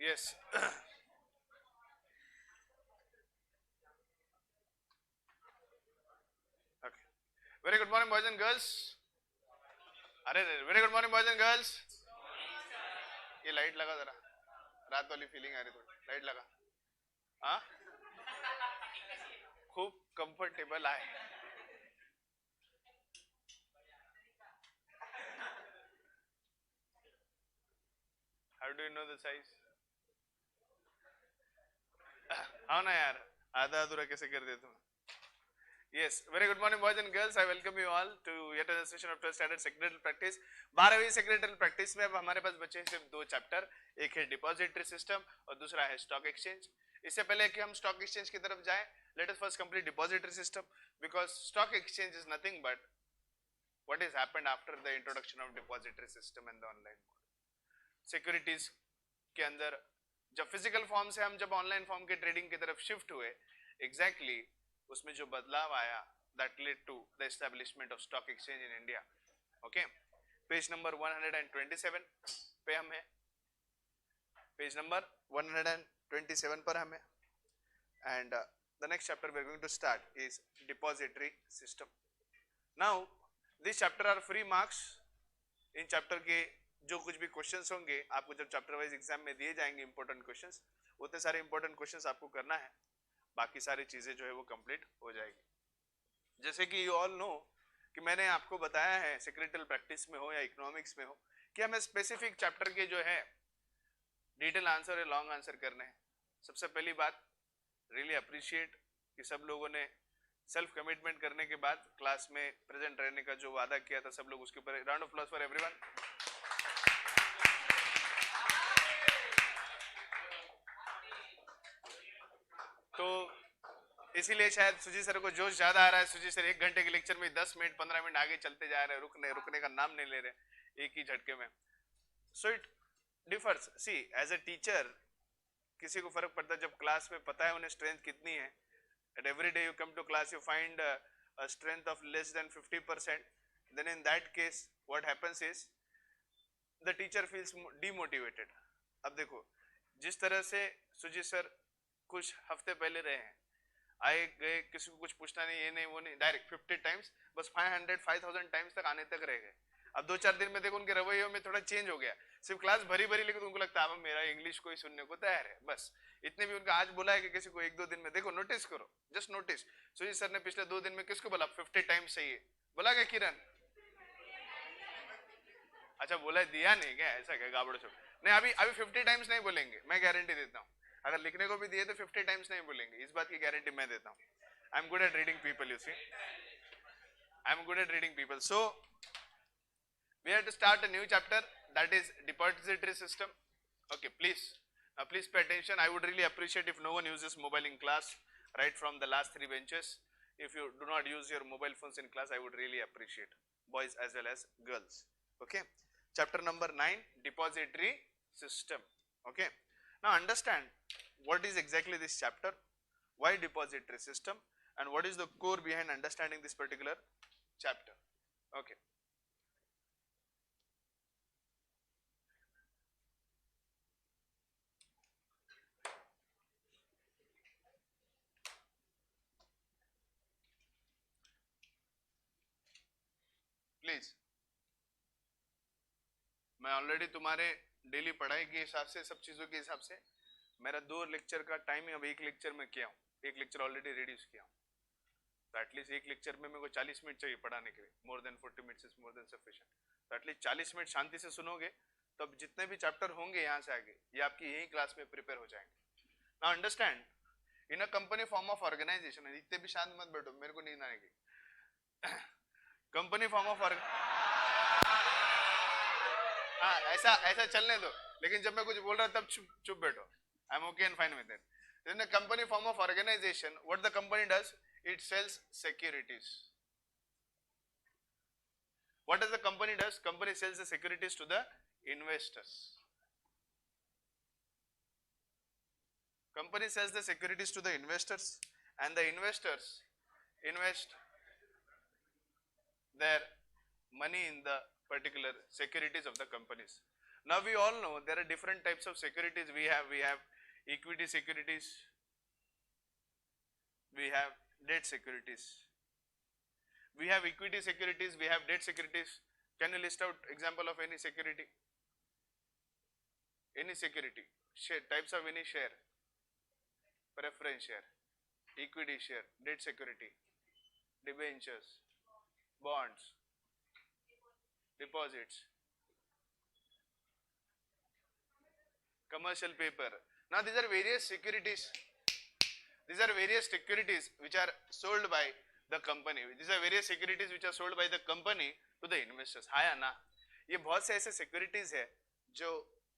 Yes. Okay. Very good morning, boys and girls. अरे very good morning boys and girls. ये light लगा जरा, रात वाली फीलिंग आ रही थोड़ी. लाइट लगा. हाँ, खूब कंफर्टेबल आहे. How do you know the size? हाँ ना यार, आधा अधूरा कैसे कर देता हूँ. Yes, very good morning boys and girls. I welcome you all to yet another session of 12th standard secretarial practice. 12वीं secretarial practice में अब हमारे पास बचे हैं सिर्फ दो चैप्टर. एक है डिपॉजिटरी सिस्टम और दूसरा है स्टॉक एक्सचेंज. इससे पहले कि हम स्टॉक एक्सचेंज की तरफ जाएं, let us first complete depository system because stock exchange is nothing but what has happened after the introduction of depository system and the online mode. Securities के अंदर जब फिजिकल फॉर्म से हम जब ऑनलाइन फॉर्म के ट्रेडिंग की तरफ shift हुए, एग्जैक्टली उसमें जो बदलाव आया that led to the establishment of stock exchange in India. Okay, page number 127 पे हम है. पेज नंबर 127 पर हम है and the next chapter we are going to start is depository system. Now this chapter are free marks. इन chapter के जो कुछ भी क्वेश्चंस होंगे आपको जब चैप्टर वाइज एग्जाम में दिए जाएंगे इंपॉर्टेंट क्वेश्चंस, उतने सारे इंपॉर्टेंट क्वेश्चंस आपको करना है, बाकी सारी चीजें जो है वो कंप्लीट हो जाएगी. जैसे कि यू ऑल नो कि मैंने आपको बताया है सेक्रेटरियल प्रैक्टिस में हो या इकोनॉमिक्स में हो कि हमें स्पेसिफिक चैप्टर के जो है डिटेल आंसर या लॉन्ग आंसर करने हैं. सबसे पहली बात, रियली अप्रिशिएट कि सब लोगों ने सेल्फ कमिटमेंट करने के बाद क्लास में प्रेजेंट रहने का जो वादा किया था, सब लोग उसके ऊपर round of applause for everyone. तो इसीलिए शायद सुजी सर को जोश ज्यादा आ रहा है. सुजी सर 1 घंटे के लेक्चर में 10 मिनट 15 मिनट आगे चलते जा रहे हैं, रुकने का नाम नहीं ले रहे एक ही झटके में. So it differs. See as a teacher किसी को फर्क पड़ता है जब क्लास में पता है उन्हें स्ट्रेंथ कितनी है. At every day you come to class you find a strength of less than 50%, then in that case what happens is the teacher feels demotivated. अब देखो जिस तरह से सुजी सर कुछ हफ्ते पहले रहे हैं, आए गए, किसी को कुछ पूछना नहीं, ये नहीं वो नहीं, डायरेक्ट 50 टाइम्स, बस 500-5000 टाइम्स तक आने तक रह गए. अब 2-4 दिन में देखो उनके रवैयों में थोड़ा चेंज हो गया. सिर्फ क्लास भरी भरी लेकिन उनको लगता है अब मेरा इंग्लिश कोई सुनने को तैयार है. बस इतने भी उनका आज बोला है कि किसी को 1-2 दिन में देखो, नोटिस करो, जस्ट नोटिस. सुजी सर ने पिछले 2 दिन में किसको बोला 50 टाइम्स चाहिए? बोला क्या किरण? अच्छा बोला दिया नहीं क्या? ऐसा क्या गाबड़ छोड़. नहीं, अभी 50 टाइम्स नहीं बोलेंगे, मैं गारंटी देता हूँ. अगर लिखने को भी दिए तो 50 टाइम्स नहीं बोलेंगे, इस बात की गारंटी मैं देता हूँ. I am good at reading people, you see, I am good at reading people. So we have to start a new chapter, that is depository system. Okay, please pay attention. I would really appreciate if no one uses mobile in class, right from the last 3 benches. If you do not use your mobile phones in class, I would really appreciate, boys as well as girls. Okay, chapter number 9, depository system. Okay, now understand what is exactly this chapter, why depository system, and what is the core behind understanding this particular chapter. Okay, please. मैं already तुम्हारे daily पढ़ाई के हिसाब से, सब चीजों के हिसाब से, मेरा 2 लेक्चर का टाइम अब 1 लेक्चर में किया हूँ. 1 लेक्चर ऑलरेडी रिड्यूस किया हूँ. तो एटलीस्ट 1 लेक्चर में मेरे को 40 मिनट चाहिए पढ़ाने के लिए. More than 40 minutes is more than sufficient. तो एटलीस्ट 40 मिनट शांति से सुनोगे तो अब जितने भी चैप्टर होंगे यहाँ से आगे, ये आपकी यही क्लास में प्रिपेयर हो जाएंगे. Now understand, in a company form of organisation, इतने भी शांत मत बैठो, मेरे को नींद आएगी. कंपनी फॉर्म ऑफ हाँ, ऐसा चलने दो, लेकिन जब मैं कुछ बोल रहा तब चुप बैठो. I am okay and fine with it. In a company form of organization, what the company does, it sells securities. What does the company does? Company sells the securities to the investors. Company sells the securities to the investors, and the investors invest their money in the particular securities of the companies. Now we all know there are different types of securities. We have equity securities, we have debt securities. We have equity securities, we have debt securities. Can you list out example of any security? Any security, share, types of any share, preference share, equity share, debt security, debentures, bonds, deposits, commercial paper. Now these are various securities. These are various securities which are sold by the company. These are various securities which are sold by the company to the investors. हाँ या ना? ये बहुत से ऐसे securities है जो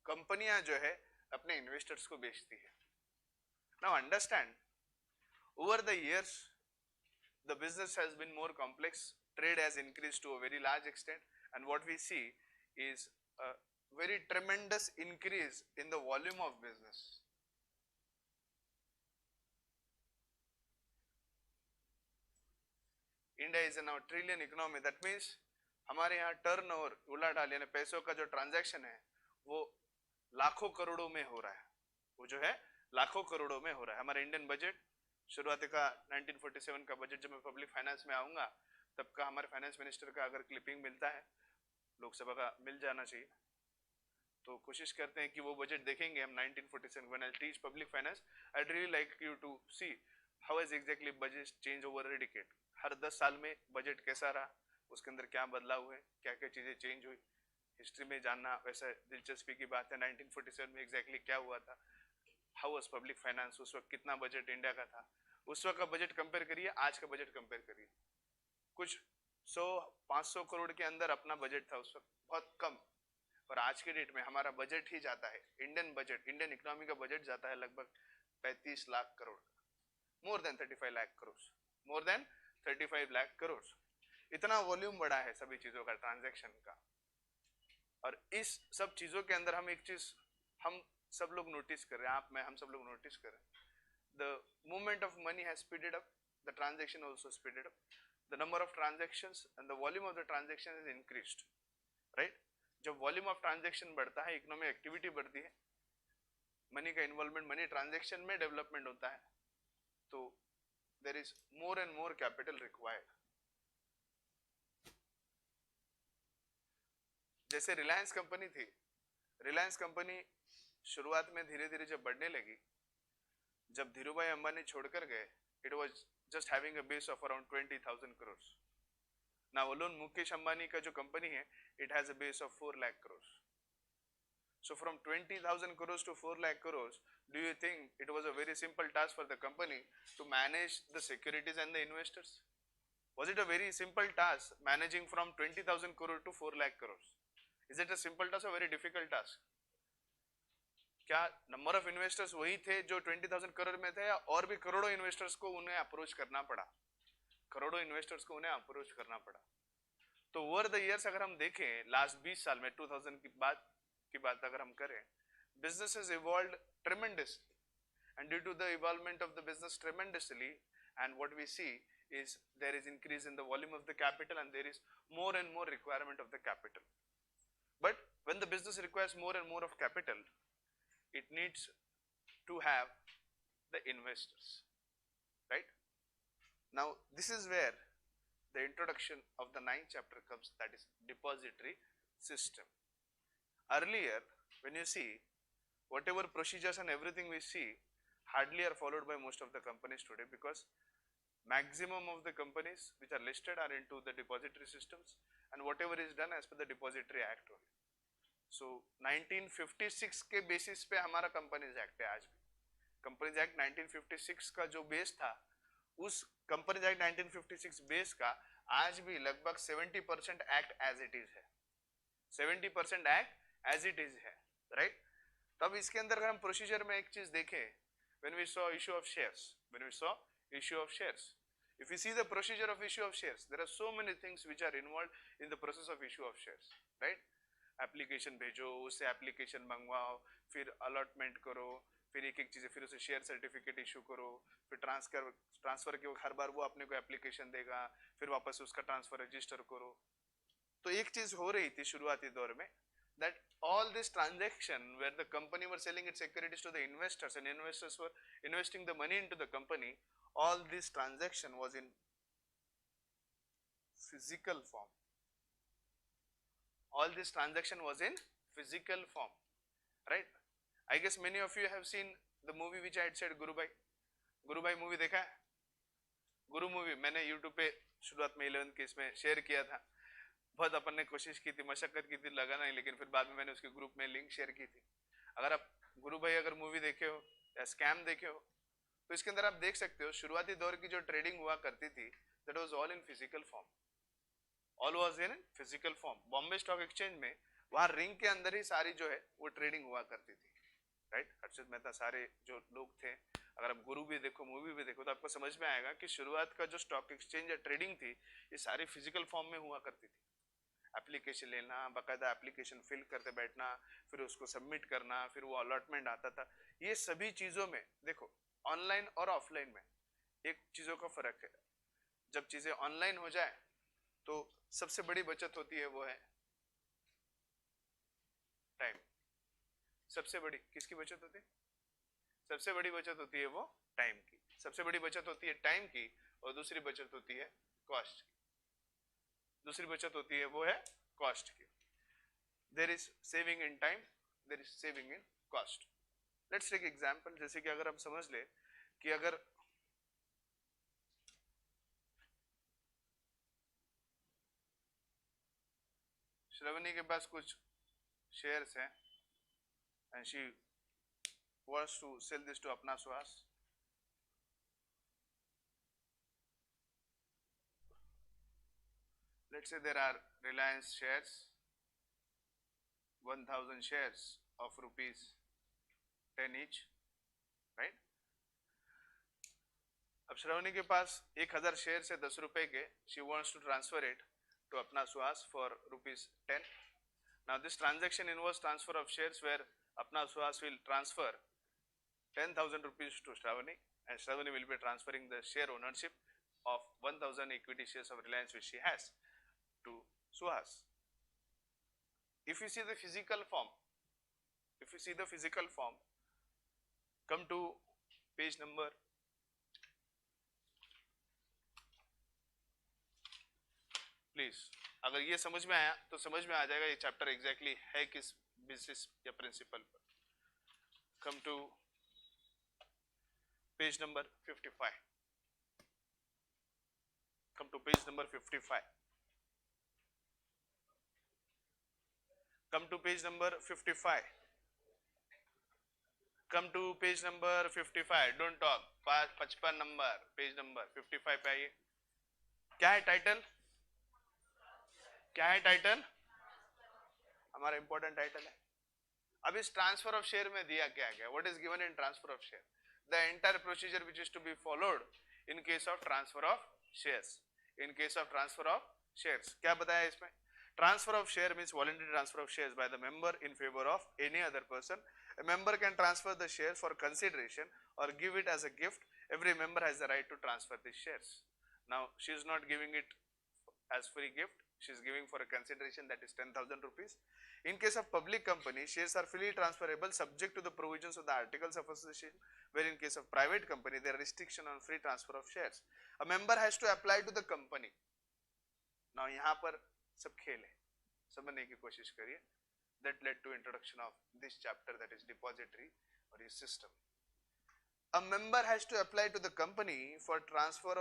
कंपनियां जो है अपने इन्वेस्टर्स को बेचती है. Now understand, over the years the business has been more complex, trade has increased to a very large extent, and what we see is a very tremendous increase in the volume of business. India is now a trillion economy. That means हमारे यहाँ turnover उलाढाल यानी पैसों का जो transaction है वो लाखों करोड़ों में हो रहा है. वो जो है लाखों करोड़ों में हो रहा है. हमारा इंडियन बजट शुरुआती का 1947 का बजट, जब मैं पब्लिक फाइनेंस में आऊंगा तब का हमारे फाइनेंस मिनिस्टर का अगर क्लिपिंग मिलता है, लोकसभा का मिल जाना चाहिए, तो कोशिश करते हैं कि वो बजट देखेंगे हम 1947. When I teach public finance, I'd really like you to see how has exactly budget changed over a decade. हर 10 साल में बजट कैसा रहा, उसके अंदर क्या बदलाव हुए, क्या क्या चीजें चेंज हुई, हिस्ट्री में जानना वैसा दिलचस्पी की बात है. 1947 में एग्जैक्टली क्या हुआ था, हाउ वाज पब्लिक फाइनेंस, उस वक्त कितना बजट इंडिया का था, उस वक्त का बजट कंपेयर करिए, आज का बजट कंपेयर करिए. कुछ 100-500 करोड़ के अंदर अपना बजट था उस वक्त, बहुत कम. और आज के डेट में हमारा बजट ही जाता है, इंडियन बजट, इंडियन इकोनॉमी का बजट जाता है लगभग 35 lakh crore, more than 35 lakh crore, more than 35 lakh crore. इतना वॉल्यूम बढ़ा है सभी चीजों का, ट्रांजैक्शन का. और इस सब चीजों के अंदर हम एक चीज हम सब लोग नोटिस कर रहे हैं, आप मैं हम सब लोग नोटिस कर रहे हैं. The movement of money has speeded up, the transaction also speeded up, the number of transactions and the volume of the transaction is increased. Right, जब वॉल्यूम ऑफ ट्रांजैक्शन बढ़ता है, इकोनॉमिक एक्टिविटी बढ़ती है, money का involvement, money transaction में development होता है, तो there is more and more capital required. जैसे रिलायंस कंपनी थी, रिलायंस कंपनी शुरुआत में धीरे धीरे जब बढ़ने लगी, जब धीरूभाई अंबानी छोड़कर गए, it was just having a base of around 20,000 crore. Now alone Mukesh Ambani का जो कंपनी है, it has a base of 4 lakh crore. So from 20,000 crores to 4 lakh crores, do you think it was a very simple task for the company to manage the securities and the investors? Was it a very simple task managing from 20,000 crore to 4 lakh crores? Is it a simple task or very difficult task? क्या number of investors वही थे जो 20,000 करोड़ में थे, या और भी करोड़ों इन्वेस्टर्स को उन्हें अप्रोच करना पड़ा? करोड़ों इन्वेस्टर्स को उन्हें अप्रोच करना पड़ा. तो ओवर द इयर्स अगर हम देखें, लास्ट 20 साल में 2000 की बात अगर हम करें, business has evolved tremendously, and due to the evolvement of the business tremendously, and what we see is there is increase in the volume of the capital and there is more and more requirement of the capital. But when the business requires more and more of capital, it needs to have the investors, right? Now this is where the introduction of the 9th chapter comes, that is depository system. Earlier, when you see, whatever procedures and everything we see hardly are followed by most of the companies today, because maximum of the companies which are listed are into the depository systems, and whatever is done as per the Depository Act only. So 1956 के basis पे हमारा companies act है. आज भी companies act 1956 का जो base था, उस कंपनीज एक्ट 1956 बेस का आज भी लगभग 70% एक्ट एज इट इज है. 70% एक्ट एज इट इज है, राइट? तब इसके अंदर अगर हम प्रोसीजर में एक चीज देखें, when we saw issue of shares, if you see the procedure of issue of shares, there are so many things which are involved in the process of issue of shares, right? Application भेजो, उससे application मंगवाओ, फिर allotment करो, फिर एक एक चीजें, फिर उसे शेयर सर्टिफिकेट इशू करो, फिर ट्रांसफर के हर बार वो अपने को एप्लीकेशन देगा, फिर वापस उसका ट्रांसफर रजिस्टर करो. तो एक चीज हो रही थी शुरुआती दौर में, that all this transaction where the company were selling its securities to the investors and investors were investing the money into the company, all this transaction was in physical form. All this transaction was in physical form, right? I guess many of you have seen the movie which I had said, Gurubai. Gurubhai movie देखा है? गुरु movie मैंने YouTube पे शुरुआत में 11th के इसमें share किया था. बहुत अपन ने कोशिश की थी, मशक्कत की थी, लगा नहीं, लेकिन फिर बाद में मैंने उसके ग्रुप में लिंक शेयर की थी. अगर आप गुरु भाई अगर मूवी देखे हो या स्कैम देखे हो तो इसके अंदर आप देख सकते हो शुरुआती दौर की जो ट्रेडिंग हुआ करती थी, that was all in physical form. All was in physical form. Bombay stock exchange में वहां रिंग के अंदर ही सारी जो है वो ट्रेडिंग हुआ करती थी, राइट? हर्षित मेहता सारे जो लोग थे, अगर आप गुरु भी देखो मूवी भी देखो तो आपको समझ में आएगा कि शुरुआत का जो स्टॉक एक्सचेंज या ट्रेडिंग थी ये सारी फिजिकल फॉर्म में हुआ करती थी. एप्लीकेशन लेना, बाकायदा एप्लीकेशन फिल करते बैठना, फिर उसको सबमिट करना, फिर वो अलॉटमेंट आता था. ये सभी चीजों में देखो ऑनलाइन और ऑफलाइन में एक चीजों का फर्क है. जब चीजें ऑनलाइन हो जाए तो सबसे बड़ी बचत होती है वो है टाइम. सबसे बड़ी किसकी बचत होती है? सबसे बड़ी बचत होती है वो टाइम की. सबसे बड़ी बचत होती है टाइम की और दूसरी बचत होती है कॉस्ट की. दूसरी बचत होती है वो है कॉस्ट की. There is saving in time, there is saving in cost. Let's take example. जैसे कि अगर हम समझ ले कि अगर श्रवणी के पास कुछ शेयर्स हैं and she wants to sell this to Apna Swaz. Let's say there are Reliance shares, 1000 shares of rupees 10 each, right? अब श्रवणी के पास 1000 शेयर है 10 रुपए के. She wants to transfer it to Apna Swaz for rupees 10. Now this transaction involves transfer of shares where Apna Swaz will transfer 10,000 rupees to Shravani and Shravani will be transferring the share ownership of 1000 equity shares of Reliance which she has to Suhas. If you see the physical form, come to page number 'please'. अगर ये समझ में आया तो समझ में आ जाएगा ये चैप्टर एग्जैक्टली है किस बेसिस या प्रिंसिपल पर. Come to page number 55. Come to page number 55. Come to page number 55. Come to page number 55. Don't talk. 55 number, page number 55 पे आइए. क्या है टाइटल? क्या है टाइटल? हमारा इंपॉर्टेंट टाइटल है. अब इस ट्रांसफर ऑफ शेयर में दिया क्या गया? What is given in transfer of share? The entire procedure which is to be followed in case of transfer of shares. In case of transfer of shares क्या बताया इसमें? Transfer of share means voluntary transfer of shares by the member in favour of any other person. A member can transfer the shares for consideration or give it as a gift. Every member has the right to transfer these shares. Now she is not giving it as free gift. She is giving for a consideration that is 10,000 rupees. In case of public company, shares are freely transferable subject to the provisions of the articles of association, where in case of private company there are restriction on free transfer of shares. A member has to apply to the company. Now यहाँ पर सब खेल है, समझने की कोशिश करिए. That led to introduction of this chapter, that is depository or a system. A member has to apply to the company for transfer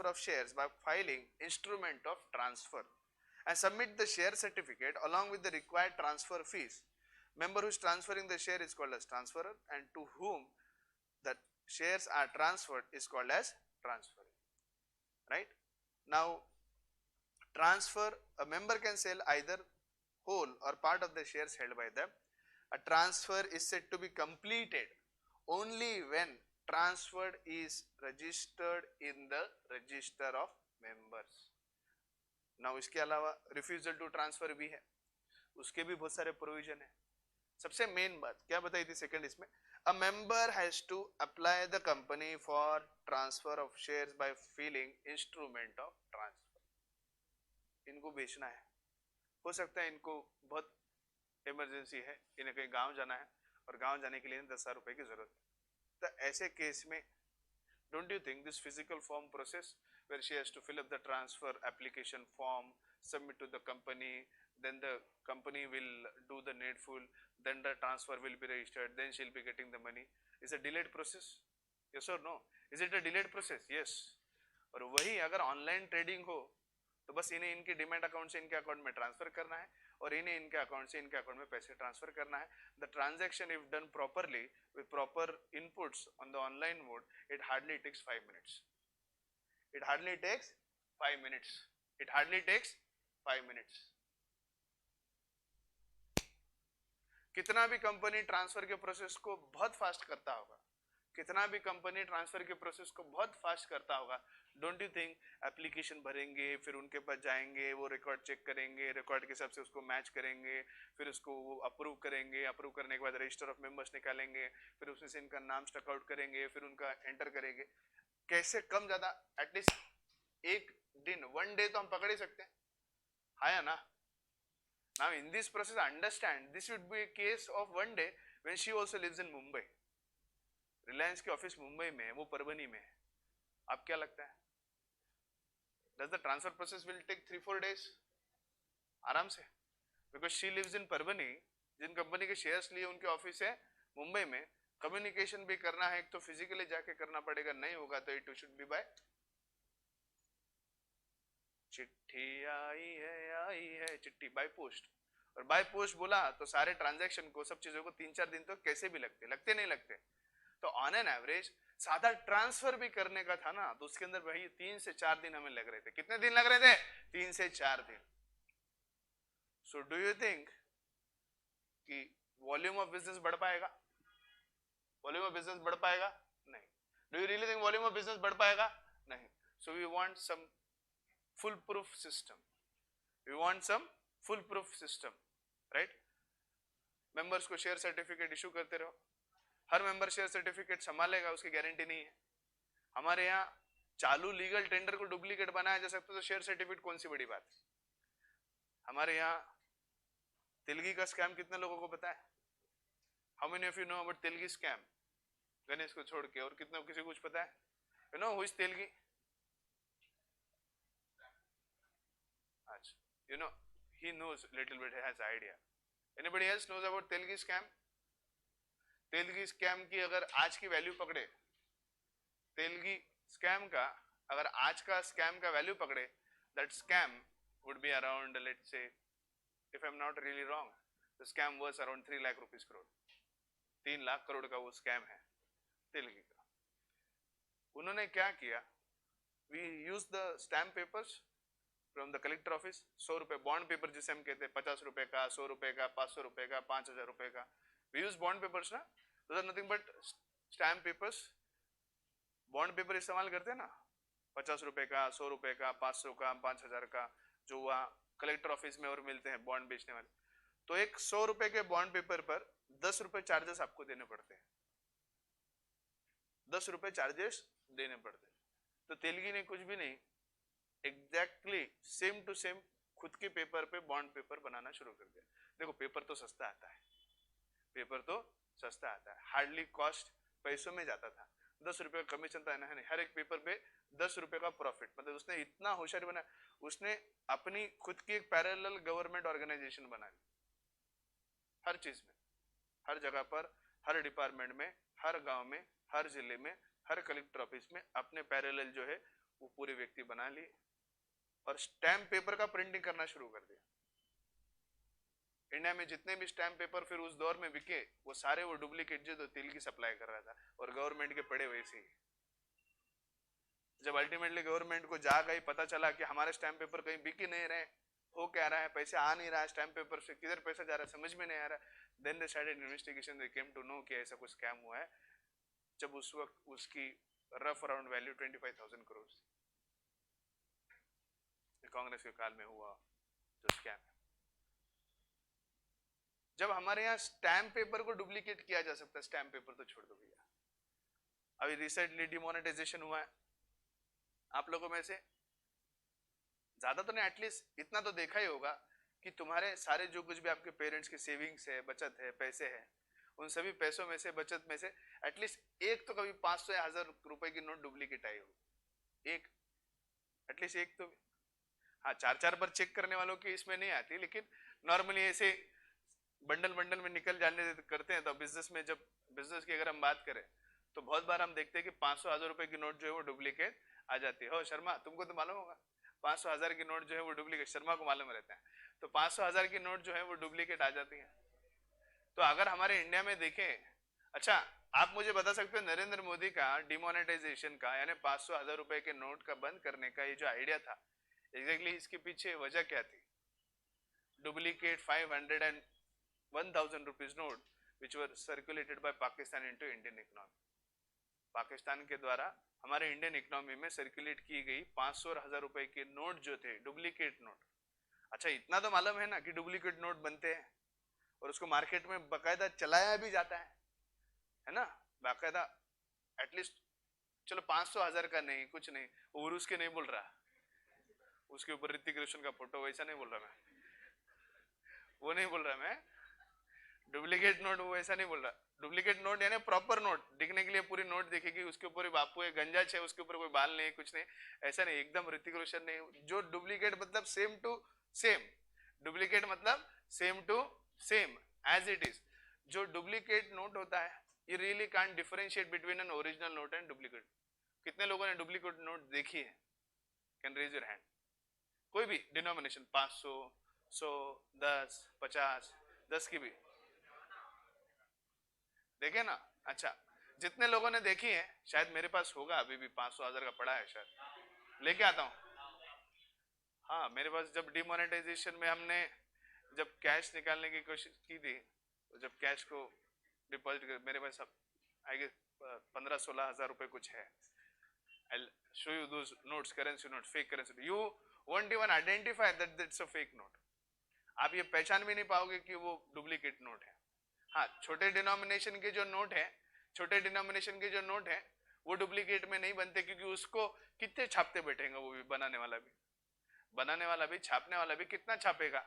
of shares by filing instrument of transfer and submit the share certificate along with the required transfer fees. Member who is transferring the share is called as transferor, and to whom the shares are transferred is called as transferee. Right? Now, transfer, a member can sell either whole or part of the shares held by them. A transfer is said to be completed only when transferred is registered in the register of members. Now इसके अलावा refusal to transfer भी है, उसके भी बहुत सारे provision है. सबसे मेन बात क्या बताई थी सेकंड इसमें? A member has to apply the company for transfer of shares by filing instrument of transfer. इनको बेचना है, हो सकता है इनको बहुत इमरजेंसी है, इन्हें कहीं गांव जाना है और गांव जाने के लिए 10,000 रुपए की जरूरत है। तो ऐसे केस में don't you think this physical form process where she has to fill up the transfer application form, submit to the company, then the company will do the needful, then the transfer will be registered, then she'll be getting the money, is a delayed process? Yes or no? Is it a delayed process? Yes. और वही अगर online trading हो तो बस इन्हें इनके demat account से इनके अकाउंट में ट्रांसफर करना है और इन्हें इनके अकाउंट से इनके अकाउंट में पैसे ट्रांसफर करना है. The transaction if done properly with proper inputs on the online mode, it hardly takes 5 minutes. It hardly takes 5 minutes. It hardly takes 5 minutes. कितना भी कंपनी ट्रांसफर के प्रोसेस को बहुत फास्ट करता होगा, कितना भी कंपनी ट्रांसफर के प्रोसेस को बहुत फास्ट करता होगा, डोंट यू थिंक एप्लीकेशन भरेंगे, फिर उनके पास जाएंगे, वो रिकॉर्ड चेक करेंगे, रिकॉर्ड के हिसाब से उसको मैच करेंगे, फिर उसको वो अप्रूव करेंगे, अप्रूव करने के बाद रजिस्टर ऑफ मेंबर्स निकालेंगे, फिर उसमें से इनका नाम स्टक आउट करेंगे, फिर उनका एंटर करेंगे. कैसे कम ज्यादा एटलीस्ट एक दिन, 1 डे तो हम पकड़ ही सकते हैं, है ना? Now in this process, understand this would be a case of 1 day when she also lives in Mumbai. Reliance के ऑफिस मुंबई में है, वो परभनी में है. आप क्या लगता है? Does the transfer process will take 3-4 days? आराम से, because she lives in Parbhani, जिन कंपनी के शेयर्स लिए उनके ऑफिस है मुंबई में. कम्युनिकेशन भी करना है, एक तो फिजिकली जाके करना पड़ेगा, नहीं होगा तो इट शुड बी बाय चिट्ठी. आई है चिट्ठी बाय पोस्ट. और बाय पोस्ट बोला तो सारे ट्रांजैक्शन को, सब चीजों को 3-4 दिन तो कैसे भी लगते नहीं लगते. तो ऑन एन एवरेज सादा ट्रांसफर भी करने का था ना, तो उसके अंदर वही 3 से 4 दिन हमें लग रहे थे. कितने दिन लग रहे थे? 3 से 4 दिन. सो डू यू थिंक कि वॉल्यूम ऑफ बिजनेस बढ़ पाएगा? वॉल्यूम ऑफ बिजनेस बढ़ पाएगा? नहीं. Do you really think volume of business बढ़ पाएगा? नहीं. So we want some foolproof system. We want some foolproof system, right? Members को शेयर सर्टिफिकेट इशू करते रहो. हर मेंबर शेयर सर्टिफिकेट संभालेगा, उसकी गारंटी नहीं है. हमारे यहाँ चालू लीगल टेंडर को डुप्लीकेट बनाया जा सकता है, तो शेयर सर्टिफिकेट कौन सी बड़ी बात. हमारे यहाँ तेलगी का स्कैम कितने लोगों को पता है? How many of you know about Telgi scam? Ganesh को छोड़ के और कितने, किसी को कुछ पता है? You know who is Telgi? अच्छा, you know, he knows little bit, he has idea. Anybody else knows about Telgi scam? Telgi scam की अगर आज की वैल्यू पकड़े, तेलगी स्कैम का अगर आज का स्कैम का वैल्यू पकड़े, that scam would be around, let's say, if I'm not really wrong, the scam was around 3 lakh rupees crore. 3 lakh crore का वो स्कैम है तेलगी का. उन्होंने क्या किया? We used the stamp papers from the collector office. 100 रुपए बॉन्ड पेपर जिसे हम कहते हैं, 50 रुपए का, 100 रुपए का, 500 रुपए का, 5,000 रुपए का. वी यूज बॉन्ड पेपर्स ना, तो nothing but stamp papers. Bond paper इस्तेमाल करते हैं ना, 50 रुपए का, 100 रुपए का, 500 का, 5,000 का, जो वहाँ कलेक्टर ऑफिस में और मिलते हैं बॉन्ड बेचने वाले. तो एक 100 रुपए के बॉन्ड पेपर पर 10 रुपए चार्जेस आपको देने पड़ते हैं. 10 रुपए चार्जेस देने पड़ते हैं. तो तेलगी ने कुछ भी नहीं, एग्जैक्टली सेम टू सेम खुद के पेपर पे बॉन्ड पेपर बनाना शुरू कर दिया. देखो पेपर तो सस्ता आता है, पेपर तो सस्ता आता है, हार्डली कॉस्ट पैसों में जाता था. 10 रुपए का कमीशन था ना, हर एक पेपर पे 10 रुपए का प्रॉफिट. मतलब उसने इतना होशियार बना, उसने अपनी खुद की एक पैरेलल गवर्नमेंट ऑर्गेनाइजेशन बना ली. हर चीज में, हर जगह पर, हर डिपार्टमेंट में, हर गांव में, हर जिले में, हर कलेक्टर ऑफिस में अपने पैरेलल जो है वो पूरे व्यक्ति बना लिए और स्टैम्प पेपर का प्रिंटिंग करना शुरू कर दिया. इंडिया में जितने भी स्टैम्प पेपर फिर उस दौर में बिके, वो सारे वो डुप्लीकेट जो तेलगी सप्लाई कर रहा था और गवर्नमेंट के पड़े वैसे ही. जब अल्टीमेटली गवर्नमेंट को जाग आई, पता चला कि हमारे स्टैम्प पेपर कहीं बिक ही नहीं रहे, हो क्या रहा है, पैसे आ नहीं रहा है स्टैम्प पेपर से, किधर पैसा जा रहा है समझ में नहीं आ रहा. Then they started investigation, they came to know कि ऐसा कुछ स्कैम हुआ है. जब उस वक्त उसकी rough around value 25,000 crore Congress के काल में हुआ जो स्कैम है. जब हमारे यहाँ स्टैम्प पेपर को डुप्लीकेट किया जा सकता है, स्टैम्प पेपर तो छोड़ दो भैया. अभी रिसेंटली डिमोनेटाइजेशन हुआ है, आप लोगों में से ज्यादा तो नहीं, एटलीस्ट इतना तो देखा ही होगा कि तुम्हारे सारे जो कुछ भी आपके पेरेंट्स की सेविंग्स है, बचत है, पैसे है, उन सभी पैसों में से, बचत में से एटलीस्ट एक तो कभी 500 या 1000 रुपए की नोट डुप्लीकेट आई हो, एक, एटलीस्ट एक तो। हाँ, चार चार पर चेक करने वालों की इसमें नहीं आती, लेकिन नॉर्मली ऐसे बंडल बंडल में निकल जाने करते हैं। तो बिजनेस में, जब बिजनेस की अगर हम बात करें तो बहुत बार हम देखते हैं कि 500 1000 रुपए की नोट जो है वो डुप्लीकेट आ जाती है। हो शर्मा, तुमको तो मालूम होगा 500 1000 की नोट जो है वो डुप्लीकेट, शर्मा को मालूम रहता है। तो 500 1000 की नोट जो है वो डुप्लीकेट आ जाती है। तो अगर हमारे इंडिया में देखें, अच्छा आप मुझे बता सकते हो नरेंद्र मोदी का डिमोनेटाइजेशन का, यानी 500 1000 रुपए के नोट का बंद करने का ये जो आइडिया था, एग्जैक्टली इसके पीछे वजह क्या थी? Duplicate 500 and 1000 rupees note which were circulated by Pakistan into Indian economy. Pakistan के द्वारा हमारे इंडियन इकोनॉमी में सर्कुलेट की गई 500 और 1000 रुपए के नोट जो थे, डुप्लीकेट नोट। अच्छा, इतना तो मालूम है ना कि डुप्लीकेट नोट बनते हैं और उसको मार्केट में बाकायदा चलाया भी जाता है ना, बाकायदा। एटलीस्ट चलो 500 1000 का नहीं, कुछ नहीं, और उसके नहीं बोल रहा, उसके ऊपर ऋतिक रोशन का फोटो, वैसा नहीं बोल रहा मैं, वो नहीं बोल रहा मैं। डुप्लीकेट नोट वो ऐसा नहीं बोल रहा। डुप्लीकेट नोट यानी प्रॉपर नोट, दिखने के लिए पूरी नोट दिखेगी, उसके ऊपर बापू है, गंजा है, उसके ऊपर कोई बाल नहीं, कुछ नहीं, ऐसा नहीं, एकदम ऋतिक रोशन नहीं। जो डुप्लीकेट मतलब सेम टू सेम, डुप्लीकेट मतलब same to same as it is. जो डुप्लीकेट नोट होता है, ये really can't differentiate between an original note and duplicate. कितने लोगों ने डुप्लीकेट नोट देखी है? Can raise your hand. कोई भी डिनोमिनेशन, 500, 100, 10, 50, 10 की भी देखे ना। अच्छा, जितने लोगों ने देखी है, शायद मेरे पास होगा अभी भी 500 1000 का पड़ा है, शायद लेके आता हूँ। हाँ, मेरे पास जब डिमोनेटाइजेशन में हमने जब कैश निकालने की कोशिश की थी, तो जब कैश को डिपॉजिट कर, मेरे पास आई गेस 15-16 हजार रुपए कुछ है। I'll show you those notes, currency notes, fake currency. You won't even identify that it's a fake note. आप ये पहचान भी नहीं पाओगे कि वो डुप्लीकेट नोट है। हाँ, छोटे डिनोमिनेशन के जो नोट है, छोटे डिनोमिनेशन के जो नोट है, वो डुप्लीकेट में नहीं बनते, क्योंकि उसको कितने छापते बैठेंगे, वो भी बनाने वाला भी छापने वाला भी कितना छापेगा?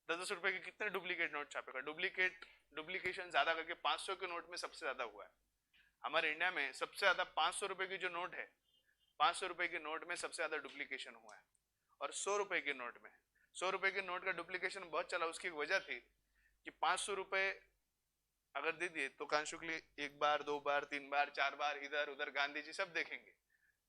10-10 रुपए के कितने डुप्लीकेट नोट छापेगा? डुप्लीकेशन ज्यादा करके 500 के नोट में सबसे ज्यादा हुआ है हमारे इंडिया में। सबसे ज्यादा 500 रुपए की जो नोट है, 500 रुपए के नोट में सबसे ज्यादा डुप्लीकेशन हुआ है। और 100 रुपए के नोट में, 100 रुपए के नोट का डुप्लीकेशन बहुत चला। उसकी वजह थी कि 500 रुपए अगर दे दिए तो कांशुक्ली 1 बार 2 बार 3 बार 4 बार इधर उधर, गांधी जी सब देखेंगे,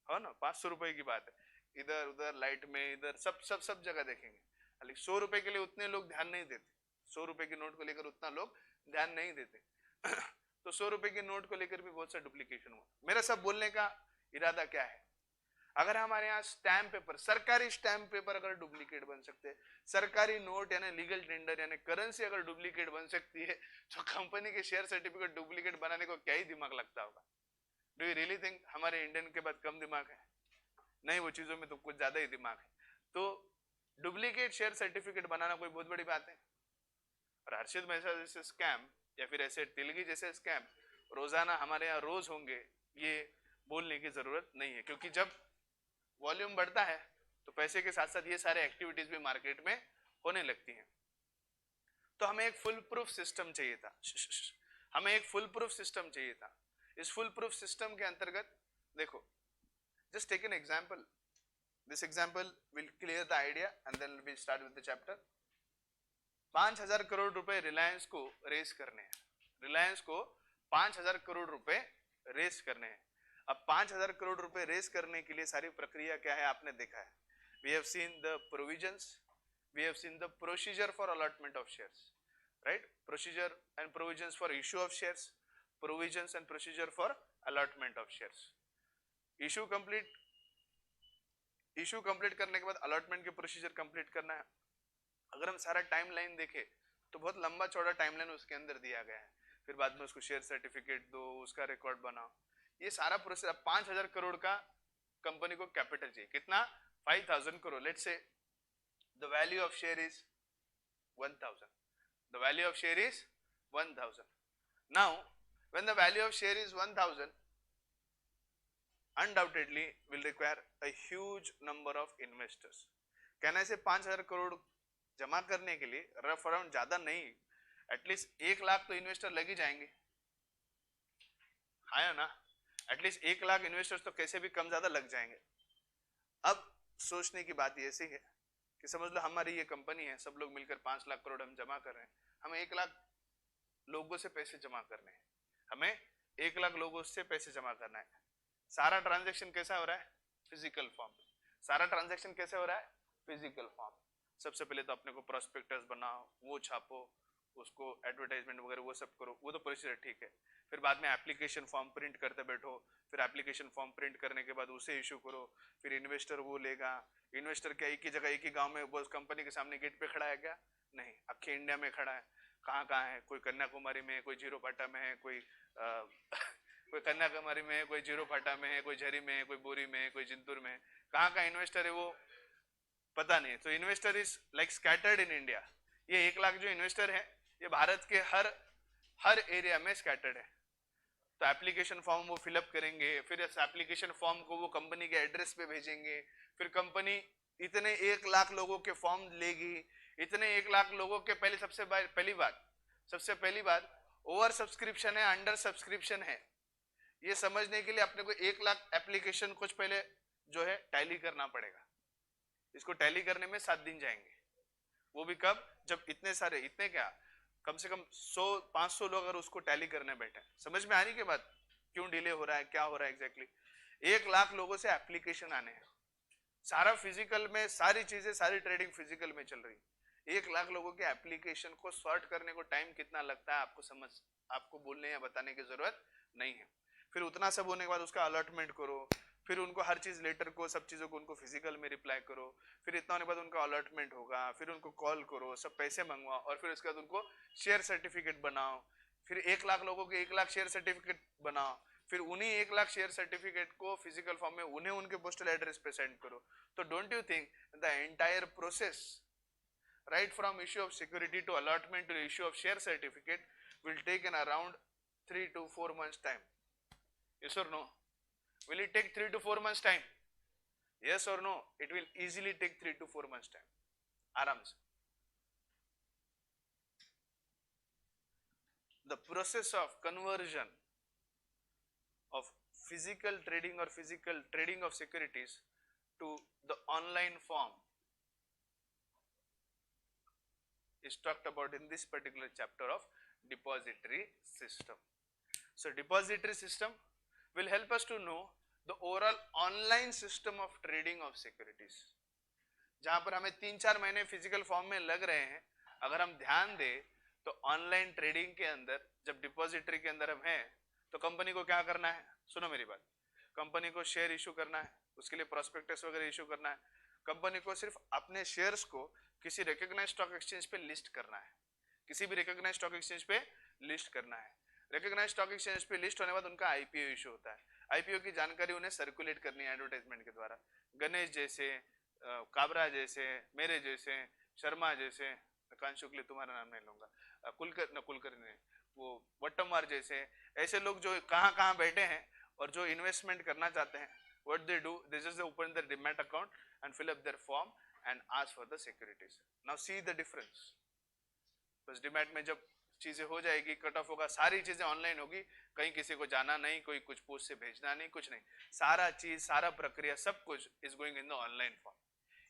हो ना, 500 रुपए की बात है, इधर उधर लाइट में, इधर सब सब सब जगह देखेंगे। लेकिन 100 रुपए के लिए उतने लोग ध्यान नहीं देते, 100 रुपए की नोट को लेकर उतना लोग ध्यान नहीं देते। तो 100 रुपए की नोट को लेकर भी बहुत सा डुप्लीकेशन हुआ। मेरा सब बोलने का इरादा क्या है? अगर हमारे यहाँ स्टैम्प पेपर, सरकारी स्टैम्प पेपर अगर डुप्लीकेट बन सकते हैं, सरकारी नोट यानी लीगल टेंडर यानी करेंसी अगर डुप्लीकेट बन सकती है, तो कंपनी के शेयर सर्टिफिकेट डुप्लीकेट बनाने को क्या ही दिमाग लगता होगा? डू यू रियली थिंक हमारे इंडियन के बाद कम दिमाग है? नहीं, वो चीजों में तो कुछ ज्यादा ही दिमाग है। तो डुप्लीकेट शेयर सर्टिफिकेट बनाना कोई बहुत बड़ी बात है? और हर्षित मेहता जैसे स्कैम या फिर ऐसे तेलगी जैसे स्कैम रोजाना हमारे यहाँ रोज होंगे, ये बोलने की जरूरत नहीं है, क्योंकि जब वॉल्यूम बढ़ता है तो पैसे के साथ साथ ये सारे एक्टिविटीज भी मार्केट में होने लगती हैं। तो हमें एक फुल प्रूफ सिस्टम चाहिए था, हमें एक फुल प्रूफ सिस्टम चाहिए था। इस फुल प्रूफ सिस्टम के अंतर्गत देखो, just take an example, this example will clear the idea and then we start with the chapter. 5000 crore रुपए रिलायंस को रेस करने हैं, रिलायंस को 5000 करोड़ रुपए रेस करने हैं। अब 5000 करोड़ रुपए रेस करने के लिए सारी प्रक्रिया क्या है आपने देखा है। We have seen the provisions, we have seen the procedure for allotment of shares, right? Procedure and provisions for issue of shares, provisions and procedure for allotment of shares. Issue complete करने के बाद allotment के procedure complete करना है। अगर हम सारा timeline देखें तो बहुत लंबा चौड़ा टाइमलाइन उसके अंदर दिया गया है। फिर बाद में उसको शेयर सर्टिफिकेट दो, उसका रिकॉर्ड बनाओ, ये सारा प्रोसेस। 5000 करोड़ का कंपनी को कैपिटल चाहिए, कितना? 5000 crore. Let's say the value of share is 1000, the value of share is 1000। Now when the value of share is 1000, undoubtedly will require a huge number of investors. Can I say 5000 crore जमा करने के लिए rough around ज्यादा नहीं, at least 1 lakh तो investor लग ही जाएंगे, हाँ या ना? एटलीस्ट 1 लाख इन्वेस्टर्स तो कैसे भी कम ज्यादा लग जाएंगे। अब सोचने की बात ये ऐसी है कि समझ लो हमारी ये कंपनी है, सब लोग मिलकर 5 लाख करोड़ हम जमा कर रहे हैं, हमें 1 लाख लोगों से पैसे जमा करने हैं, हमें 1 लाख लोगों से पैसे जमा करना है। सारा ट्रांजैक्शन कैसा हो रहा है? Physical form. सारा ट्रांजैक्शन कैसे हो रहा है? Physical form. सबसे पहले तो अपने को प्रोस्पेक्टस बनाओ, वो छापो, उसको एडवर्टाइजमेंट वगैरह वो सब करो, वो तो प्रोसीजर ठीक है। फिर बाद में एप्लीकेशन फॉर्म प्रिंट करते बैठो, फिर एप्लीकेशन फॉर्म प्रिंट करने के बाद उसे इशू करो, फिर इन्वेस्टर वो लेगा। इन्वेस्टर क्या एक ही जगह एक ही गांव में वो कंपनी के सामने गेट पे खड़ा है क्या? नहीं, अखे इंडिया में खड़ा है। कहाँ कहाँ है? कोई कन्याकुमारी में है, कोई जीरोपाटा में है, कोई कोई कन्याकुमारी में है, कोई जीरोपाटा में है, कोई झरी में है, कोई बोरी में है, कोई जिंतूर में है। कहाँ का इन्वेस्टर है वो पता नहीं। तो investor is like scattered in India. ये 1 लाख जो इन्वेस्टर है ये भारत के हर एरिया में स्कैटर्ड है। तो एप्लीकेशन फॉर्म वो फिलअप करेंगे, फिर इस एप्लीकेशन फॉर्म को वो कंपनी के एड्रेस पे भेजेंगे, फिर कंपनी इतने 1 लाख लोगों के फॉर्म लेगी, इतने 1 लाख लोगों के पहले सबसे पहली बात ओवर सब्सक्रिप्शन है, अंडर सब्सक्रिप्शन है, ये समझने के लिए अपने को 1 लाख एप्लीकेशन कुछ पहले जो है टैली करना पड़ेगा। इसको टैली करने में 7 दिन जाएंगे। वो भी कब? जब इतने क्या कम से कम 100-500 लोग अगर उसको टैली करने बैठे। समझ में आ रही की बात? क्यों डिले हो रहा है, क्या हो रहा है एग्जैक्टली? 1 लाख लोगों से एप्लीकेशन आने हैं, सारा फिजिकल में, सारी चीजें, सारी ट्रेडिंग फिजिकल में चल रही। 1 लाख लोगों के एप्लीकेशन को सॉर्ट करने को टाइम कितना लगता है आपको बोलने या बताने की जरूरत नहीं है। फिर उतना सब होने के बाद उसका अलॉटमेंट करो, फिर उनको हर चीज लेटर को, सब चीजों को उनको फिजिकल में रिप्लाई करो, फिर इतना होने के बाद उनका अलॉटमेंट होगा, फिर उनको कॉल करो, सब पैसे मंगवाओ, और फिर उसके बाद उनको शेयर सर्टिफिकेट बनाओ, फिर 1 लाख लोगों के 1 लाख शेयर सर्टिफिकेट बनाओ, फिर उन्हीं 1 लाख शेयर सर्टिफिकेट को फिजिकल फॉर्म में उन्हें उनके पोस्टल एड्रेस पे सेंड करो। तो don't you think the entire process right from issue of security to allotment to issue of share certificate will take in around 3 to 4 months time? Yes or no? Will it take 3 to 4 months time? Yes or no? It will easily take 3 to 4 months time. आराम से। The process of conversion of physical trading or physical trading of securities to the online form is talked about in this particular chapter of depository system. So depository system will help us to know the overall online system of trading of securities. जहां पर हमें 3-4 महीने physical form में लग रहे हैं, अगर हम ध्यान दें तो ऑनलाइन ट्रेडिंग के अंदर जब डिपॉजिटरी के अंदर हम हैं तो कंपनी को क्या करना है? सुनो मेरी बात, कंपनी को शेयर इशू करना है, उसके लिए प्रोस्पेक्टस वगैरह इशू करना है, कंपनी को सिर्फ अपने शेयर्स को किसी रिकॉग्नाइज्ड स्टॉक एक्सचेंज पे लिस्ट करना है, किसी भी रिकॉग्नाइज्ड स्टॉक एक्सचेंज पे लिस्ट करना है। रिकॉग्नाइज्ड स्टॉक एक्सचेंज पे लिस्ट होने के बाद उनका आईपीओ इशू होता है, आईपीओ की जानकारी उन्हें सर्कुलेट करनी है एडवर्टाइजमेंट के द्वारा। गणेश जैसे, काबरा जैसे, मेरे जैसे, शर्मा जैसे, कांत शुक्ल तुम्हारा नाम नहीं लूंगा, कुलकर ने, वो वट्टमवार जैसे, ऐसे लोग जो कहाँ कहाँ बैठे हैं और जो इन्वेस्टमेंट करना चाहते हैं, what they do, they just open their demat account and fill up their form and ask for the securities. Now see the difference. बस डिमैट में जब चीजें हो जाएगी, कट ऑफ होगा, सारी चीजें ऑनलाइन होगी, कहीं किसी को जाना नहीं, कोई कुछ पोस्ट से भेजना नहीं, कुछ नहीं, सारा चीज, सारा प्रक्रिया, सब कुछ is going in the online form.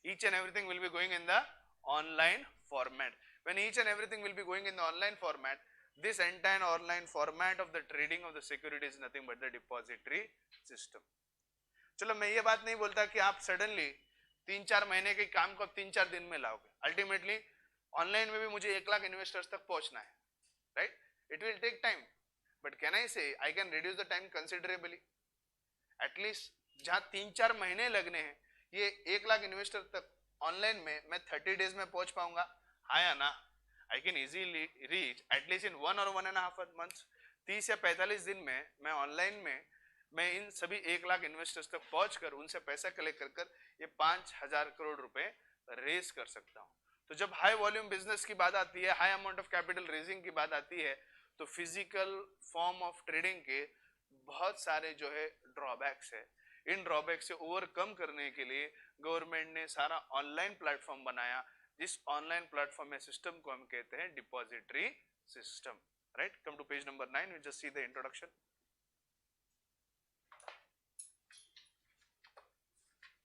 Each and everything will be going in the online format. When each and everything will be going in the online format, this entire online format of the trading of the security is nothing but the depository system. चलो मैं ये बात नहीं बोलता कि आप suddenly 3-4 महीने के काम को 3-4 दिन में लाओगे. अल्टीमेटली ऑनलाइन में भी मुझे 1 लाख इन्वेस्टर्स तक पहुंचना है, right? It will take time, but can I say I can reduce the time considerably. At least जहां 3-4 महीने लगने हैं, ये 1 लाख इन्वेस्टर तक ऑनलाइन में मैं 30 डेज में पहुंच पाऊंगा, हाँ या ना? I can easily reach at least in 1 or 1.5 months. 30 या 45 दिन में मैं ऑनलाइन में मैं इन सभी 1 लाख इन्वेस्टर्स तक पहुंचकर उनसे पैसा कलेक्ट कर ये 5,000 करोड़ रुपए रेज कर सकता हूं. तो जब हाई वॉल्यूम बिजनेस की बात आती है, high amount of capital raising की बात आती है, तो फिजिकल फॉर्म ऑफ ट्रेडिंग के बहुत सारे जो है ड्रॉबैक्स है. इन ड्रॉबैक से ओवरकम करने के लिए गवर्नमेंट ने सारा ऑनलाइन प्लेटफॉर्म बनाया जिस ऑनलाइन प्लेटफॉर्म या सिस्टम को हम कहते हैं depository system, right. Come to page number 9, you just see the introduction.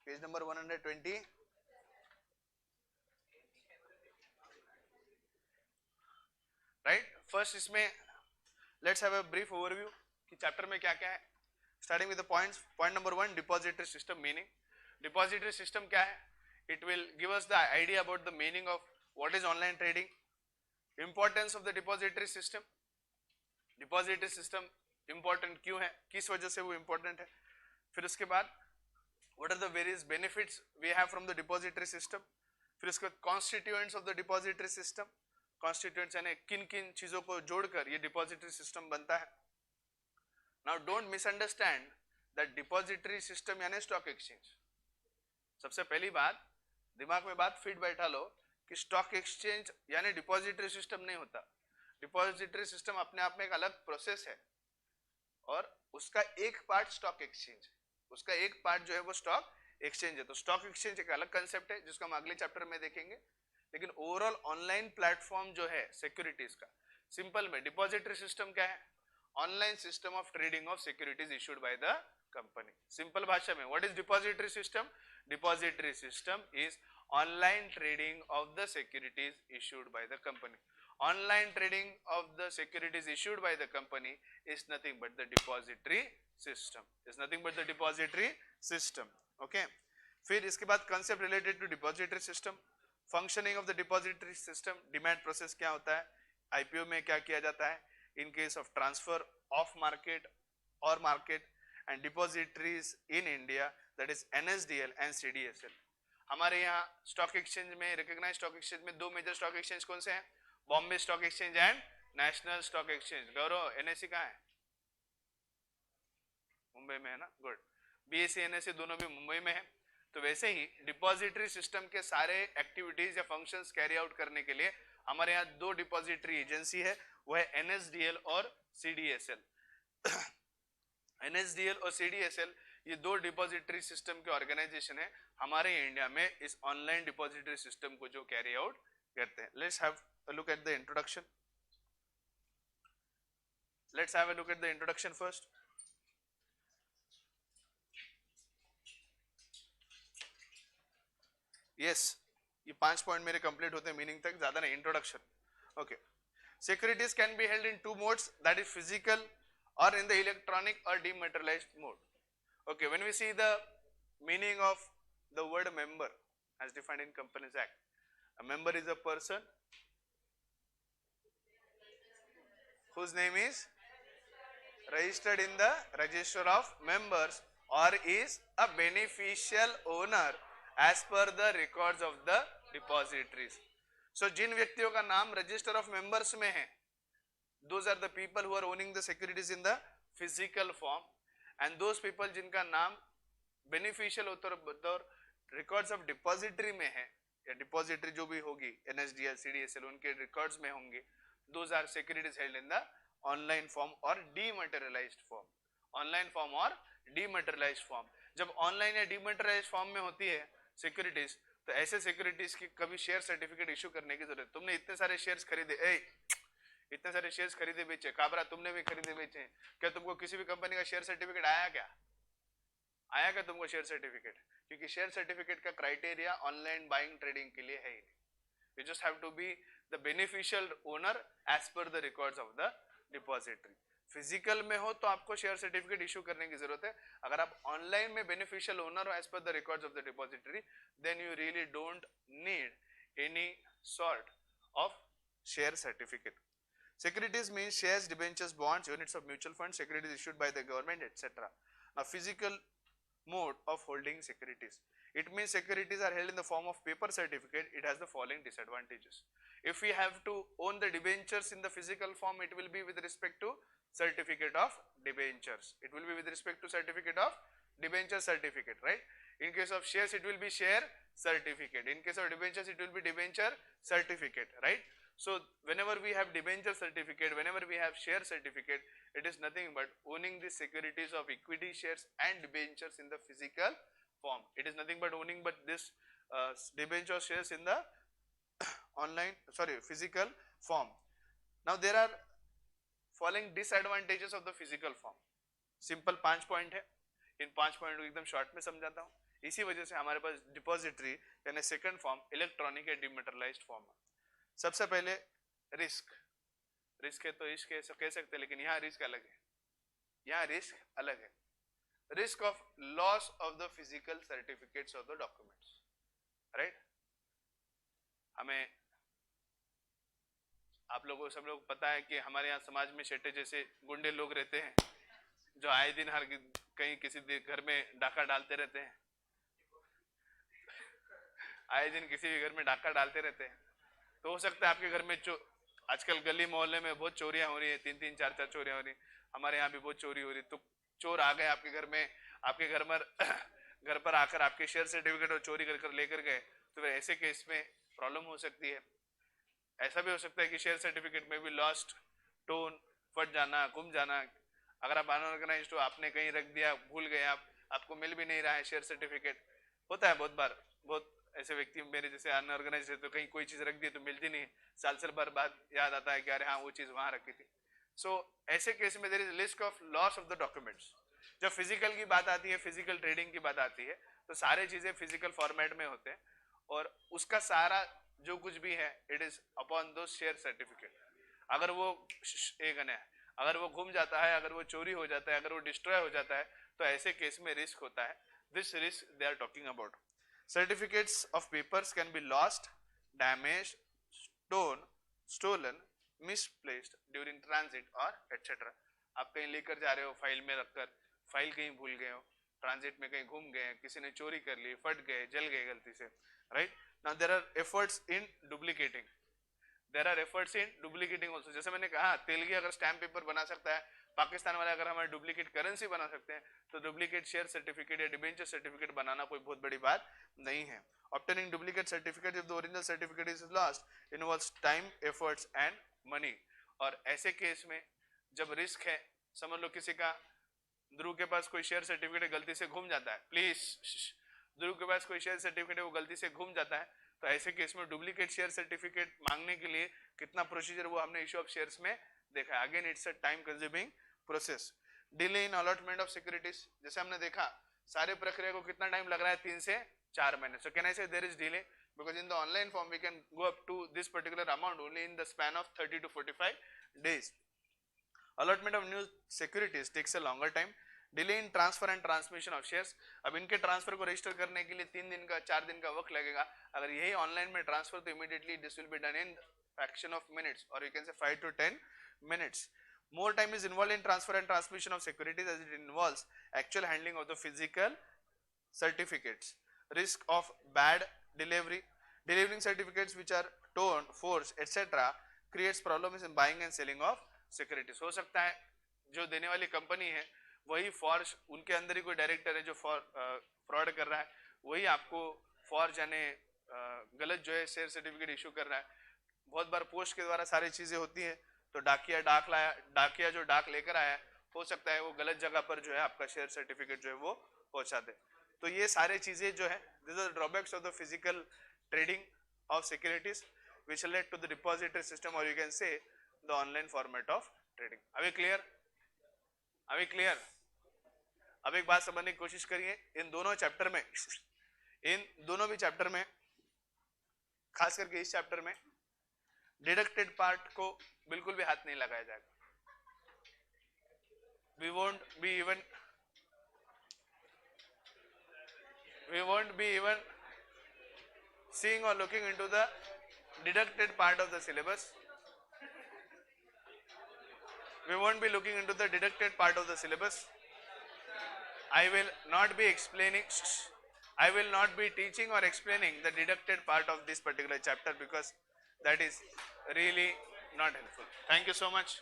Page number 120. Right. First इसमें let's have a brief overview कि चैप्टर में क्या क्या है. Starting with the points. Point number 1, depository system meaning. Depository system क्या है? It will give us the idea about the meaning of what is online trading, importance of the depository system. Depository system important क्यों है, किस वजह से वो important है. फिर उसके बाद what are the various benefits we have from the depository system. फिर उसके बाद constituents of the depository system. constituents यानी किन किन चीजों को जोड़कर ये depository system बनता है. now don't misunderstand that depository system यानी stock exchange. सबसे पहली बात दिमाग में बात फिट बैठा लो कि stock exchange यानी depository system नहीं होता. depository system अपने आप में एक अलग प्रोसेस है और उसका एक पार्ट स्टॉक एक्सचेंज, उसका एक पार्ट जो है वो स्टॉक एक्सचेंज है. तो स्टॉक एक्सचेंज एक अलग कंसेप्ट है जिसको हम अगले चैप्टर में देखेंगे. लेकिन ओवरऑल ऑनलाइन प्लेटफॉर्म जो है सिक्योरिटीज का, सिंपल में डिपॉजिटरी सिस्टम क्या है? Online system of trading of securities issued by the company. Simple भाषा में what is depository system? Depository system is online trading of the securities issued by the company. Online trading of the securities issued by the company is nothing but the depository system. Is nothing but the depository system. Okay. फिर इसके बाद concept related to depository system. Functioning of the depository system. Demand process क्या होता है? IPO में क्या किया जाता है? In case of transfer off market or market and depositories in India, that is NSDL and CDSL. हमारे यहाँ स्टॉक एक्सचेंज में रिकॉग्नाइज स्टॉक एक्सचेंज में दो मेजर स्टॉक एक्सचेंज कौन से हैं? Bombay stock exchange and national stock exchange. Gaurav NSC कहाँ है? मुंबई में है ना. गुड. बीएससी एनएससी दोनों भी मुंबई में है. तो वैसे ही डिपॉजिटरी सिस्टम के सारे एक्टिविटीज या फंक्शंस कैरी आउट करने के लिए हमारे यहाँ दो डिपॉजिटरी एजेंसी है, वो है एनएसडीएल और सीडीएसएल. एनएसडीएल और सीडीएसएल ये दो डिपॉजिटरी सिस्टम के ऑर्गेनाइजेशन है हमारे इंडिया में इस ऑनलाइन डिपॉजिटरी सिस्टम को जो कैरी आउट करते हैं. Let's have a look at the introduction. Let's have a look at the introduction first. Yes, ये 5 पॉइंट मेरे कंप्लीट होते हैं मीनिंग तक, ज्यादा नहीं. Introduction. Okay. Securities can be held in two modes, that is physical or in the electronic or dematerialized mode. Okay, when we see the meaning of the word member as defined in Companies Act, a member is a person whose name is registered in the register of members or is a beneficial owner as per the records of the depositories. So जिन व्यक्तियों का नाम register of members में है, those are the people who are owning the securities in the physical form, and those people जिनका नाम beneficial और records of depository में है या डिपॉजिटरी जो भी होगी एनएसडीएल सीडीएसएल उनके रिकॉर्ड्स में होंगे, those are securities held in the online form or dematerialized form. Online form और dematerialized form. जब ऑनलाइन या डीमेटेरियलाइज्ड फॉर्म में होती है सिक्योरिटीज, तो ऐसे सिक्योरिटीज की कभी शेयर सर्टिफिकेट इशू करने की जरूरत. तुमने इतने सारे शेयर्स खरीदे, इतने सारे शेयर्स खरीदे बेचे, काबरा तुमने भी खरीदे बेचे, क्या तुमको किसी भी कंपनी का शेयर सर्टिफिकेट आया क्या? आया क्या तुमको शेयर सर्टिफिकेट? क्योंकि शेयर सर्टिफिकेट का क्राइटेरिया ऑनलाइन बाइंग ट्रेडिंग के लिए है ही नहीं. You just have to be the beneficial owner as per the records of the depository. Physical में हो तो आपको शेयर सर्टिफिकेट इशू करने की जरूरत है. अगर आप ऑनलाइन में बेनिफिशियल ओनर हो as per the records of the depository, then you really don't need any sort of share certificate. Securities means shares, debentures, bonds, units of mutual funds, securities issued by the government, etc. A physical mode of holding securities. It means securities are held in the form of paper certificate. It has the following disadvantages. If we have to own the debentures in the physical form, it will be with respect to certificate of debentures. It will be with respect to certificate of debenture certificate, right? In case of shares, it will be share certificate. In case of debentures, it will be debenture certificate, right? So whenever we have debenture certificate, whenever we have share certificate, it is nothing but owning the securities of equity shares and debentures in the physical form. It is nothing but owning but this debenture shares in the physical form. Now there are following disadvantages of the physical form. Simple 5 point है, इन 5 point को एकदम short में समझाता हूँ. इसी वजह से हमारे पास डिपॉजिटरी यानी सेकंड फॉर्म इलेक्ट्रॉनिक या डिमेटरलाइज्ड फॉर्म है. सबसे पहले रिस्क है तो रिस्क कह सकते हैं, लेकिन यहाँ रिस्क अलग है. यहाँ रिस्क अलग है. Risk of loss of the physical certificates of the documents. Right, हमें आप लोगों सब लोग पता है कि हमारे यहाँ समाज में शेटे जैसे गुंडे लोग रहते हैं जो आए दिन हर कहीं किसी घर में डाका डालते रहते हैं. आए दिन किसी भी घर में डाका डालते रहते हैं. तो हो सकता है आपके घर में आजकल गली मोहल्ले में बहुत चोरियां हो रही है, 3-3, 4-4 चोरियां हो रही. हमारे यहाँ भी बहुत चोरी हो रही. तो चोर आ गए आपके घर में, आपके घर पर आकर आपके शेयर सर्टिफिकेट और चोरी कर लेकर गए, तो फिर ऐसे केस में प्रॉब्लम हो सकती है. ऐसा भी हो सकता है कि शेयर सर्टिफिकेट में भी लॉस्ट, टोन, फट जाना, गुम जाना. अगर आप अनऑर्गेनाइज्ड हो, आपने कहीं रख दिया, भूल गए आपको मिल भी नहीं रहा है शेयर सर्टिफिकेट. होता है बहुत बार, बहुत ऐसे व्यक्ति मेरे जैसे अनऑर्गेनाइज्ड है तो कहीं कोई चीज रख दी तो मिलती नहीं, साल भर बाद याद आता है कि अरे हाँ वो चीज वहां रखी थी. सो ऐसे केस में there is risk of loss of the documents. जब फिजिकल की बात आती है, फिजिकल ट्रेडिंग की बात आती है, तो सारे चीजें फिजिकल फॉर्मेट में होते हैं और उसका सारा जो कुछ भी है इट इज अपॉन दो शेयर सर्टिफिकेट. अगर वो अगर वो गुम जाता है, अगर वो चोरी हो जाता है, अगर वो डिस्ट्रॉय हो जाता है, तो ऐसे केस में रिस्क होता है. This risk they are talking about. Certificates of papers can be lost, damaged, stolen, misplaced during transit or etc. आप कहीं लेकर जा रहे हो फाइल में रखकर, फाइल कहीं भूल गए हो, ट्रांजिट में कहीं घूम गए, किसी ने चोरी कर ली, फट गए, जल गए गलती से. Right, now there are efforts in duplicating. There are efforts in duplicating also. जैसे मैंने कहा तेलगी अगर स्टैम्प पेपर बना सकता है, पाकिस्तान वाले अगर हमारे डुप्लीकेट करेंसी बना सकते हैं, तो डुप्लीकेट शेयर सर्टिफिकेट या डिबेंचर सर्टिफिकेट बनाना कोई बहुत बड़ी बात नहीं है. Obtaining duplicate certificate if the original certificate is lost involves time, efforts and money. और ऐसे केस में जब रिस्क है, समझ लो किसी का, ध्रुव के पास कोई शेयर सर्टिफिकेट गलती से घूम जाता है, प्लीज, ध्रुव के पास कोई शेयर सर्टिफिकेट वो गलती से घूम जाता है, तो ऐसे केस में डुप्लीकेट शेयर सर्टिफिकेट मांगने के लिए कितना प्रोसीजर वो हमने इश्यू ऑफ शेयर्स में देखा है. Again it's a time consuming process. Delay in allotment of securities, जैसे हमने देखा सारे प्रक्रिया को कितना टाइम लग रहा है, 3 से 4 महीने. So can I say there is delay because in the online form we can go up to this particular amount only in the span of 30 to 45 days. Allotment of new securities takes a longer time. Delay in transfer and transmission of shares. अब इनके transfer को register करने के लिए 3 दिन का 4 दिन का वक्त लगेगा. अगर यही ऑनलाइन में ट्रांसफर तो immediately this will be done in fraction of minutes or you can say 5 to 10 minutes. More time is involved in transfer and transmission of securities as it involves actual handling of the physical certificates. Risk of bad delivery. Delivering certificates which are torn, forged, etc. creates problems in buying and selling of securities. हो सकता है जो देने वाली company है वही forge, उनके अंदर ही कोई डायरेक्टर है जो फ्रॉड कर रहा है, वही आपको फॉर्ज यानी गलत जो है शेयर सर्टिफिकेट इशू कर रहा है. बहुत बार पोस्ट के द्वारा सारी चीजें होती हैं, तो डाकिया जो डाक लेकर आया हो सकता है वो गलत जगह पर जो है आपका शेयर सर्टिफिकेट जो है वो पहुंचा दे. तो ये सारे चीजें जो है this are drawbacks of the physical trading of securities which led to the depository system or you can say the online format of trading. अभी क्लियर? अब एक बात समझने की कोशिश करिए, इन दोनों भी चैप्टर में खास करके इस चैप्टर में डिडक्टेड पार्ट को बिल्कुल भी हाथ नहीं लगाया जाएगा. we won't be even seeing or looking into the deducted part of the syllabus. We won't be looking into the deducted part of the syllabus. I will not be teaching or explaining the deducted part of this particular chapter because that is really not helpful. Thank you so much.